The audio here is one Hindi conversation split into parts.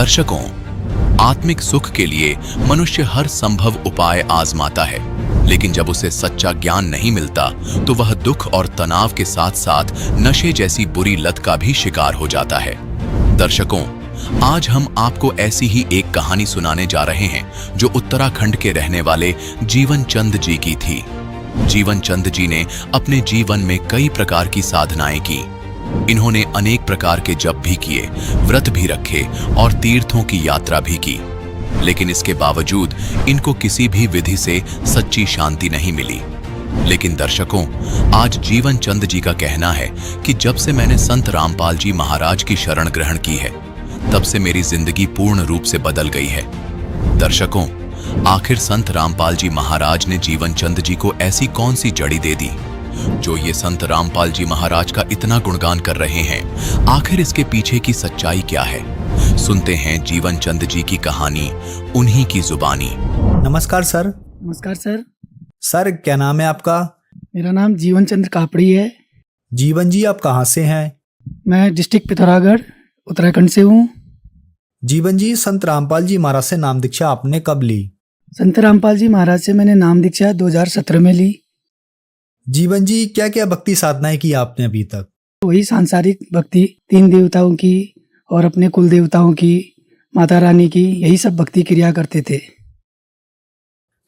दर्शकों, आत्मिक सुख के लिए मनुष्य हर संभव उपाय आजमाता है, लेकिन जब उसे सच्चा ज्ञान नहीं मिलता तो वह दुख और तनाव के साथ साथ नशे जैसी बुरी लत का भी शिकार हो जाता है। दर्शकों, आज हम आपको ऐसी ही एक कहानी सुनाने जा रहे हैं जो उत्तराखंड के रहने वाले जीवन चंद जी की थी। जीवन चंद जी ने अपने जीवन में कई प्रकार की साधनाएं की। इन्होंने अनेक प्रकार के जप भी किए, व्रत भी रखे और तीर्थों की यात्रा भी की, लेकिन इसके बावजूद इनको किसी भी विधि से सच्ची शांति नहीं मिली। लेकिन दर्शकों, आज जीवन चंद जी का कहना है कि जब से मैंने संत रामपाल जी महाराज की शरण ग्रहण की है, तब से मेरी जिंदगी पूर्ण रूप से बदल गई है। दर्शकों, आखिर संत रामपाल जी महाराज ने जीवन चंद जी को ऐसी कौन सी जड़ी दे दी जो ये संत रामपाल जी महाराज का इतना गुणगान कर रहे हैं? आखिर इसके पीछे की सच्चाई क्या है? सुनते हैं जीवन चंद जी की कहानी, उन्हीं की जुबानी। नमस्कार सर। नमस्कार सर। सर, क्या नाम है आपका? मेरा नाम जीवन चंद्र कापड़ी है। जीवन जी, आप कहाँ से हैं? मैं डिस्ट्रिक्ट पिथौरागढ़ उत्तराखंड से हूँ। जीवन जी, संत रामपाल जी महाराज से नाम दीक्षा आपने कब ली? संत रामपाल जी महाराज से मैंने नाम दीक्षा 2017 में ली। जीवन जी, क्या क्या भक्ति साधनाएं की आपने अभी तक? वही सांसारिक भक्ति, 3 देवताओं की और अपने कुल देवताओं की, माता रानी की, यही सब भक्ति क्रिया करते थे।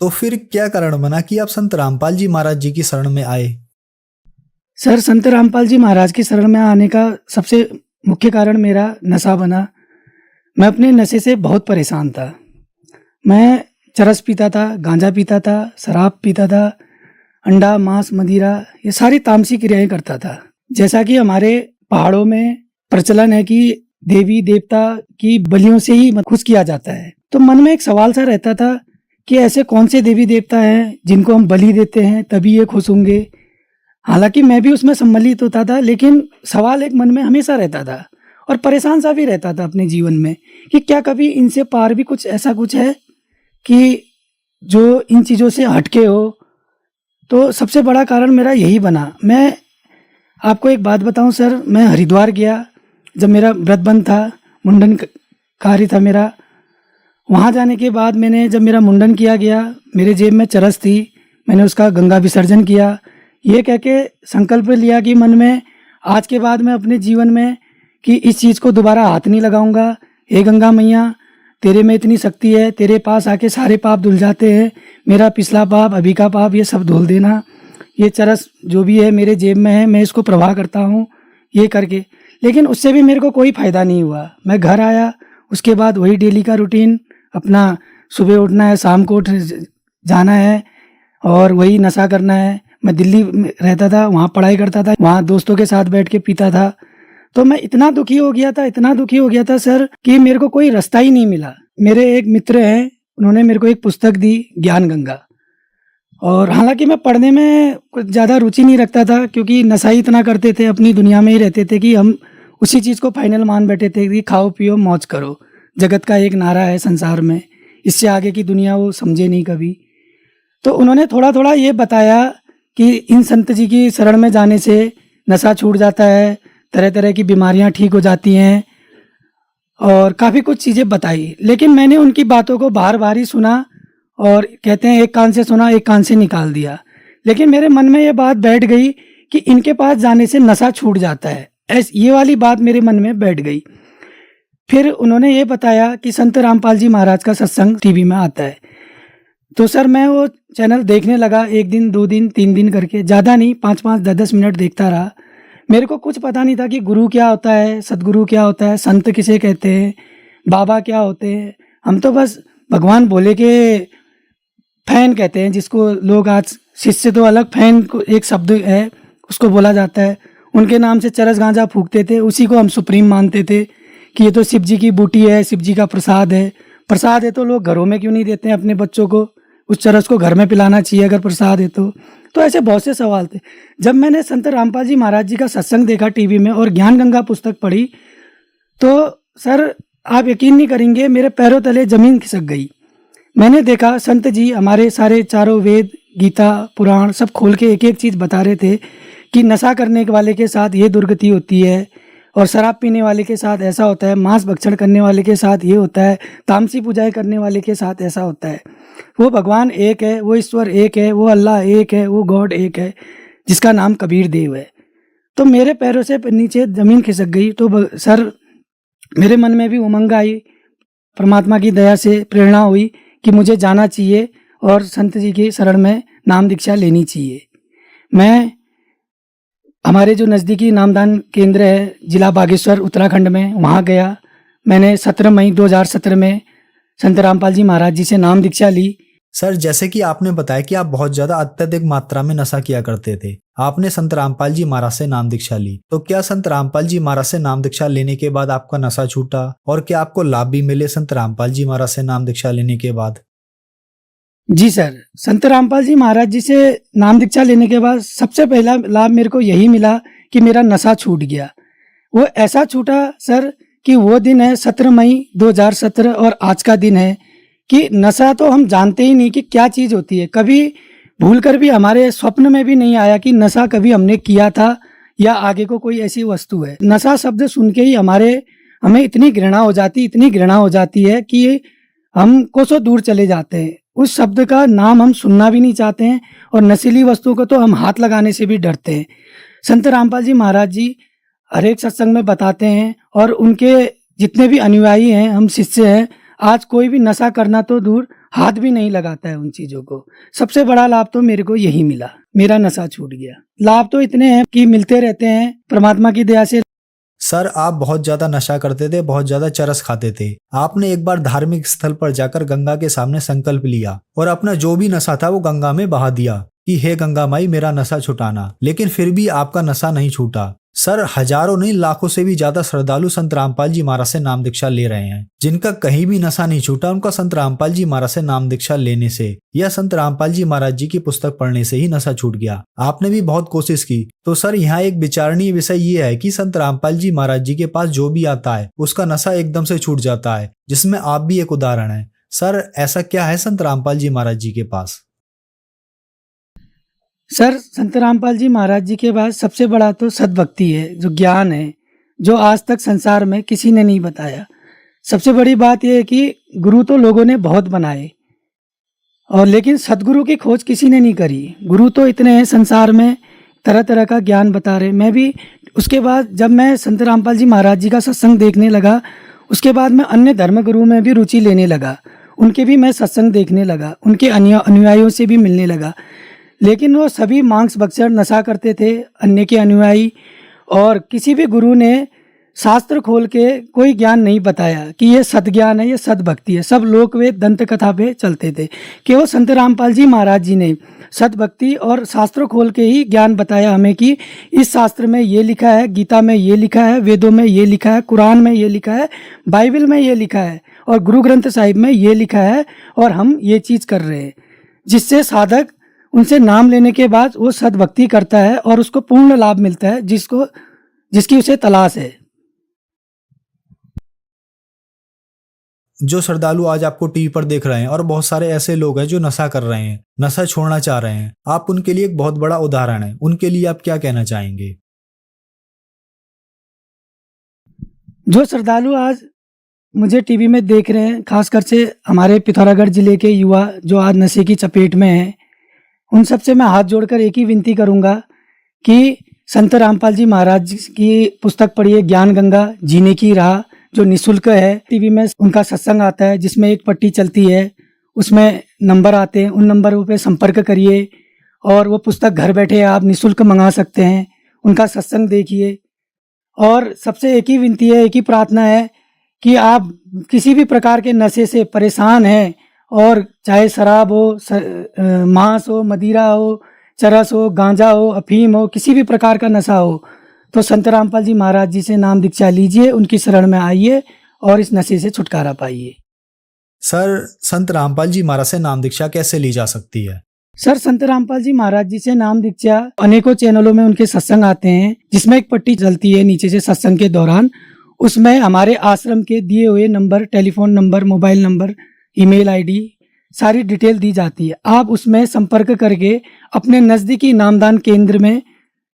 तो फिर क्या कारण बना कि आप संत रामपाल जी महाराज जी की शरण में आए? सर, संत रामपाल जी महाराज की शरण में आने का सबसे मुख्य कारण मेरा नशा बना। मैं अपने नशे से बहुत परेशान था। मैं चरस पीता था, गांजा पीता था, शराब पीता था, अंडा, मांस, मदिरा, ये सारी तामसी क्रियाएं करता था। जैसा कि हमारे पहाड़ों में प्रचलन है कि देवी देवता की बलियों से ही खुश किया जाता है, तो मन में एक सवाल सा रहता था कि ऐसे कौन से देवी देवता हैं जिनको हम बलि देते हैं तभी ये खुश होंगे। हालांकि मैं भी उसमें सम्मिलित होता था, लेकिन सवाल एक मन में हमेशा रहता था और परेशान सा भी रहता था अपने जीवन में कि क्या कभी इनसे पार भी कुछ ऐसा कुछ है कि जो इन चीज़ों से हटके हो। तो सबसे बड़ा कारण मेरा यही बना। मैं आपको एक बात बताऊं सर, मैं हरिद्वार गया जब मेरा व्रत बंद था, मुंडन कार्य था मेरा। वहाँ जाने के बाद मैंने जब मेरा मुंडन किया गया, मेरे जेब में चरस थी, मैंने उसका गंगा विसर्जन किया, ये कह के संकल्प लिया कि मन में आज के बाद मैं अपने जीवन में कि इस चीज़ को दोबारा हाथ नहीं लगाऊंगा। हे गंगा मैया, तेरे में इतनी शक्ति है, तेरे पास आके सारे पाप धुल जाते हैं, मेरा पिछला पाप, अभी का पाप, ये सब धुल देना। ये चरस जो भी है मेरे जेब में है, मैं इसको प्रवाह करता हूँ, ये करके। लेकिन उससे भी मेरे को कोई फ़ायदा नहीं हुआ। मैं घर आया, उसके बाद वही डेली का रूटीन, अपना सुबह उठना है, शाम को जाना है और वही नशा करना है। मैं दिल्ली में रहता था, वहाँ पढ़ाई करता था, वहाँ दोस्तों के साथ बैठ के पीता था। तो मैं इतना दुखी हो गया था सर कि मेरे को कोई रास्ता ही नहीं मिला। मेरे एक मित्र हैं, उन्होंने मेरे को एक पुस्तक दी, ज्ञान गंगा। और हालांकि मैं पढ़ने में कुछ ज़्यादा रुचि नहीं रखता था, क्योंकि नशा ही इतना करते थे, अपनी दुनिया में ही रहते थे कि हम उसी चीज़ को फाइनल मान बैठे थे कि खाओ पियो मौज करो। जगत का एक नारा है संसार में, इससे आगे की दुनिया वो समझे नहीं कभी। तो उन्होंने थोड़ा थोड़ा ये बताया कि इन संत जी की शरण में जाने से नशा छूट जाता है, तरह तरह की बीमारियां ठीक हो जाती हैं, और काफ़ी कुछ चीज़ें बताई। लेकिन मैंने उनकी बातों को बार बार ही सुना, और कहते हैं एक कान से सुना एक कान से निकाल दिया। लेकिन मेरे मन में ये बात बैठ गई कि इनके पास जाने से नशा छूट जाता है, ये वाली बात मेरे मन में बैठ गई। फिर उन्होंने ये बताया कि संत रामपाल जी महाराज का सत्संग टीवी में आता है। तो सर मैं वो चैनल देखने लगा, 1 दिन 2 दिन 3 दिन करके, ज़्यादा नहीं, 5-5 10-10 मिनट देखता रहा। मेरे को कुछ पता नहीं था कि गुरु क्या होता है, सदगुरु क्या होता है, संत किसे कहते हैं, बाबा क्या होते हैं। हम तो बस भगवान भोले के फैन कहते हैं, जिसको लोग आज शिष्य तो अलग, फैन को एक शब्द है उसको बोला जाता है। उनके नाम से चरस गांजा फूकते थे, उसी को हम सुप्रीम मानते थे कि ये तो शिव जी की बूटी है, शिव जी का प्रसाद है। प्रसाद है तो लोग घरों में क्यों नहीं देते हैं अपने बच्चों को? उस चरस को घर में पिलाना चाहिए अगर प्रसाद है तो ऐसे बहुत से सवाल थे। जब मैंने संत रामपाल जी महाराज जी का सत्संग देखा टीवी में और ज्ञान गंगा पुस्तक पढ़ी, तो सर आप यकीन नहीं करेंगे, मेरे पैरों तले जमीन खिसक गई। मैंने देखा संत जी हमारे सारे चारों वेद, गीता, पुराण सब खोल के एक एक चीज़ बता रहे थे कि नशा करने वाले के साथ ये दुर्गति होती है, और शराब पीने वाले के साथ ऐसा होता है, मांस भक्षण करने वाले के साथ ये होता है, तामसी पूजाएं करने वाले के साथ ऐसा होता है। वो भगवान एक है, वो ईश्वर एक है, वो अल्लाह एक है, वो गॉड एक है, जिसका नाम कबीर देव है। तो मेरे पैरों से नीचे ज़मीन खिसक गई। तो सर मेरे मन में भी उमंग आई, परमात्मा की दया से प्रेरणा हुई कि मुझे जाना चाहिए और संत जी की शरण में नाम दीक्षा लेनी चाहिए। मैं हमारे जो नज़दीकी नामदान केंद्र है जिला बागेश्वर उत्तराखंड में, वहाँ गया। मैंने 17 मई 2017 में संत रामपाल जी महाराज जी से नाम दीक्षा ली। सर, जैसे कि आपने बताया कि आप बहुत ज्यादा अत्यधिक मात्रा में नशा किया करते थे, आपने संत रामपाल जी महाराज से नाम दीक्षा ली, तो क्या संत रामपाल जी महाराज से नाम दीक्षा लेने के बाद आपका नशा छूटा और क्या आपको लाभ भी मिले संत रामपाल जी महाराज से नाम दीक्षा लेने के बाद? जी सर, संत रामपाल जी महाराज जी से नाम दीक्षा लेने के बाद सबसे पहला लाभ मेरे को यही मिला कि मेरा नशा छूट गया। वो ऐसा छूटा सर कि वो दिन है 17 मई 2017 और आज का दिन है कि नशा तो हम जानते ही नहीं कि क्या चीज़ होती है। कभी भूल कर भी हमारे स्वप्न में भी नहीं आया कि नशा कभी हमने किया था या आगे को कोई ऐसी वस्तु है। नशा शब्द सुन के ही हमें इतनी घृणा हो जाती है कि हम कोसों दूर चले जाते हैं। उस शब्द का नाम हम सुनना भी नहीं चाहते हैं और नशीली वस्तुओं को तो हम हाथ लगाने से भी डरते हैं। संत रामपाल जी महाराज जी हर एक सत्संग में बताते हैं और उनके जितने भी अनुयायी हैं, हम शिष्य हैं, आज कोई भी नशा करना तो दूर हाथ भी नहीं लगाता है उन चीज़ों को। सबसे बड़ा लाभ तो मेरे को यही मिला, मेरा नशा छूट गया। लाभ तो इतने हैं कि मिलते रहते हैं परमात्मा की दया से। सर, आप बहुत ज्यादा नशा करते थे, बहुत ज्यादा चरस खाते थे। आपने एक बार धार्मिक स्थल पर जाकर गंगा के सामने संकल्प लिया और अपना जो भी नशा था वो गंगा में बहा दिया कि हे गंगा माई मेरा नशा छुटाना, लेकिन फिर भी आपका नशा नहीं छूटा। सर, हजारों नहीं लाखों से भी ज्यादा श्रद्धालु संत रामपाल जी महाराज से नाम दीक्षा ले रहे हैं, जिनका कहीं भी नशा नहीं छूटा। उनका संत रामपाल जी महाराज से नाम दीक्षा लेने से या संत रामपाल जी महाराज जी की पुस्तक पढ़ने से ही नशा छूट गया। आपने भी बहुत कोशिश की। तो सर, यहाँ एक विचारणीय विषय ये है कि संत रामपाल जी महाराज जी के पास जो भी आता है उसका नशा एकदम से छूट जाता है, जिसमें आप भी एक उदाहरण है। सर, ऐसा क्या है संत रामपाल जी महाराज जी के पास? सर, संत रामपाल जी महाराज जी के पास सबसे बड़ा तो सद्भक्ति है, जो ज्ञान है, जो आज तक संसार में किसी ने नहीं बताया। सबसे बड़ी बात यह है कि गुरु तो लोगों ने बहुत बनाए और लेकिन सदगुरु की खोज किसी ने नहीं करी। गुरु तो इतने हैं संसार में, तरह तरह का ज्ञान बता रहे। मैं भी उसके बाद जब मैं संत रामपाल जी महाराज जी का सत्संग देखने लगा, उसके बाद मैं अन्य धर्म गुरु में भी रुचि लेने लगा। उनके भी मैं सत्संग देखने लगा, उनके अनुयायियों से भी मिलने लगा। लेकिन वो सभी मांस भक्षण नशा करते थे, अन्य के अनुयायी, और किसी भी गुरु ने शास्त्र खोल के कोई ज्ञान नहीं बताया कि ये सद्ज्ञान है, ये सद्भक्ति है। सब लोक वेद दंत कथा पे चलते थे। केवल संत रामपाल जी महाराज जी ने सद्भक्ति और शास्त्र खोल के ही ज्ञान बताया हमें कि इस शास्त्र में ये लिखा है, गीता में ये लिखा है, वेदों में ये लिखा है, कुरान में ये लिखा है, बाइबल में ये लिखा है और गुरु ग्रंथ साहिब में ये लिखा है और हम ये चीज़ कर रहे हैं, जिससे साधक उनसे नाम लेने के बाद वो सद्भक्ति करता है और उसको पूर्ण लाभ मिलता है जिसकी उसे तलाश है। जो श्रद्धालु आज आपको टीवी पर देख रहे हैं और बहुत सारे ऐसे लोग हैं जो नशा कर रहे हैं, नशा छोड़ना चाह रहे हैं, आप उनके लिए एक बहुत बड़ा उदाहरण है। उनके लिए आप क्या कहना चाहेंगे? जो श्रद्धालु आज मुझे टीवी में देख रहे हैं, खासकर से हमारे पिथौरागढ़ जिले के युवा जो आज नशे की चपेट में हैं, उन सब से मैं हाथ जोड़कर एक ही विनती करूंगा कि संत रामपाल जी महाराज जी की पुस्तक पढ़िए, ज्ञान गंगा जीने की राह, जो निःशुल्क है। टीवी में उनका सत्संग आता है जिसमें एक पट्टी चलती है, उसमें नंबर आते हैं, उन नंबरों पे संपर्क करिए और वो पुस्तक घर बैठे आप निःशुल्क मंगा सकते हैं। उनका सत्संग देखिए। और सबसे एक ही विनती है, एक ही प्रार्थना है कि आप किसी भी प्रकार के नशे से परेशान हैं, और चाहे शराब हो, मांस हो, मदिरा हो, चरस हो, गांजा हो, अफीम हो, किसी भी प्रकार का नशा हो, तो संत रामपाल जी महाराज जी से नाम दीक्षा लीजिए, उनकी शरण में आइए और इस नशे से छुटकारा पाइए। सर, संत रामपाल जी महाराज से नाम दीक्षा कैसे ली जा सकती है? सर, संत रामपाल जी महाराज जी से नाम दीक्षा अनेकों चैनलों में उनके सत्संग आते हैं, जिसमें एक पट्टी चलती है नीचे से सत्संग के दौरान। उसमें हमारे आश्रम के दिए हुए number, telephone number, mobile number, email ID, सारी डिटेल दी जाती है। आप उसमें संपर्क करके अपने नज़दीकी नामदान केंद्र में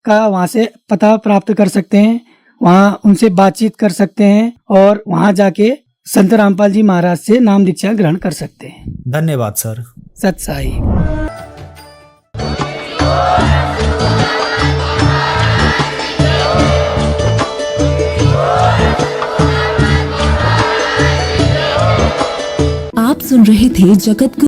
का वहाँ से पता प्राप्त कर सकते हैं। वहाँ उनसे बातचीत कर सकते हैं और वहाँ जाके संत रामपाल जी महाराज से नाम दीक्षा ग्रहण कर सकते हैं। धन्यवाद सर। सत साई। आप सुन रहे थे जगत